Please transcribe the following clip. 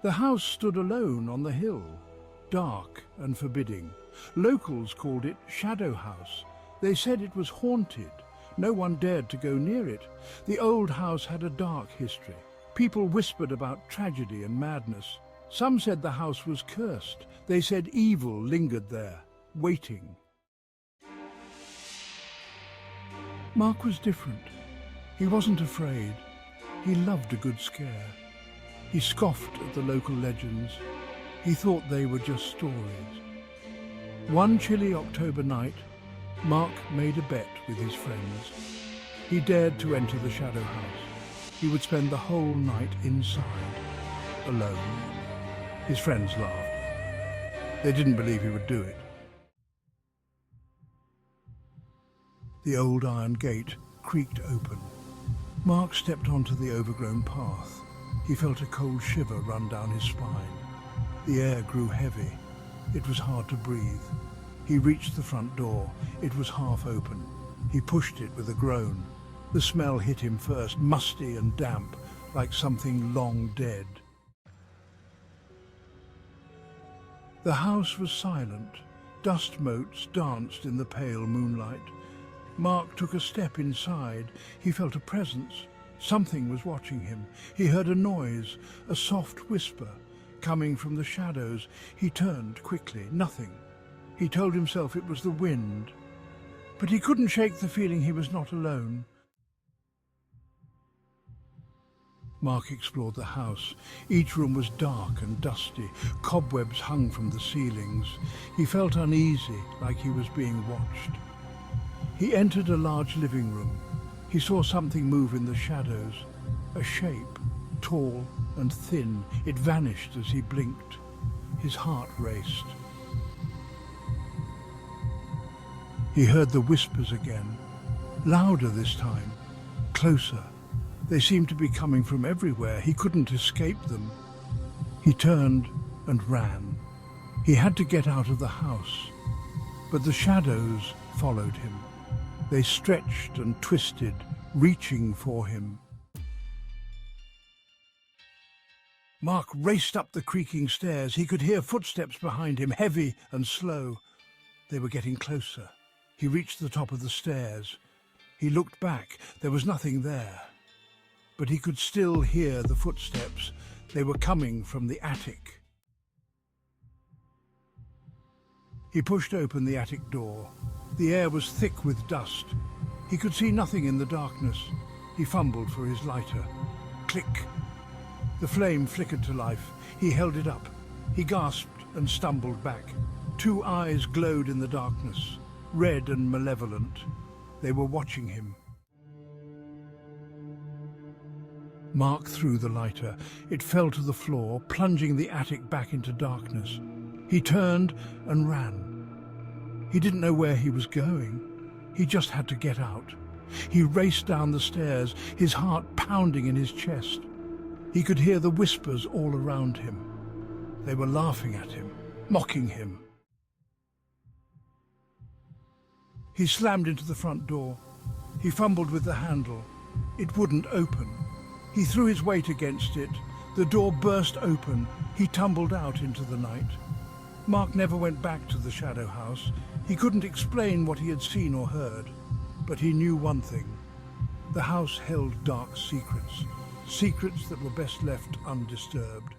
The house stood alone on the hill, dark and forbidding. Locals called it Shadow House. They said it was haunted. No one dared to go near it. The old house had a dark history. People whispered about tragedy and madness. Some said the house was cursed. They said evil lingered there, waiting. Mark was different. He wasn't afraid. He loved a good scare. He scoffed at the local legends. He thought they were just stories. One chilly October night, Mark made a bet with his friends. He dared to enter the shadow house. He would spend the whole night inside, alone. His friends laughed. They didn't believe he would do it. The old iron gate creaked open. Mark stepped onto the overgrown path. He felt a cold shiver run down his spine. The air grew heavy. It was hard to breathe. He reached the front door. It was half open. He pushed it with a groan. The smell hit him first, musty and damp, like something long dead. The house was silent. Dust motes danced in the pale moonlight. Mark took a step inside. He felt a presence. Something was watching him. He heard a noise, a soft whisper, coming from the shadows. He turned quickly. Nothing. He told himself it was the wind. But he couldn't shake the feeling he was not alone. Mark explored the house. Each room was dark and dusty. Cobwebs hung from the ceilings. He felt uneasy, like he was being watched. He entered a large living room. He saw something move in the shadows. A shape, tall and thin. It vanished as he blinked. His heart raced. He heard the whispers again, louder this time, closer. They seemed to be coming from everywhere. He couldn't escape them. He turned and ran. He had to get out of the house, but the shadows followed him. They stretched and twisted, reaching for him. Mark raced up the creaking stairs. He could hear footsteps behind him, heavy and slow. They were getting closer. He reached the top of the stairs. He looked back. There was nothing there. But he could still hear the footsteps. They were coming from the attic. He pushed open the attic door. The air was thick with dust. He could see nothing in the darkness. He fumbled for his lighter. Click! The flame flickered to life. He held it up. He gasped and stumbled back. Two eyes glowed in the darkness, red and malevolent. They were watching him. Mark threw the lighter. It fell to the floor, plunging the attic back into darkness. He turned and ran. He didn't know where he was going. He just had to get out. He raced down the stairs, his heart pounding in his chest. He could hear the whispers all around him. They were laughing at him, mocking him. He slammed into the front door. He fumbled with the handle. It wouldn't open. He threw his weight against it. The door burst open. He tumbled out into the night. Mark never went back to the shadow house. He couldn't explain what he had seen or heard, but he knew one thing. The house held dark secrets, secrets that were best left undisturbed.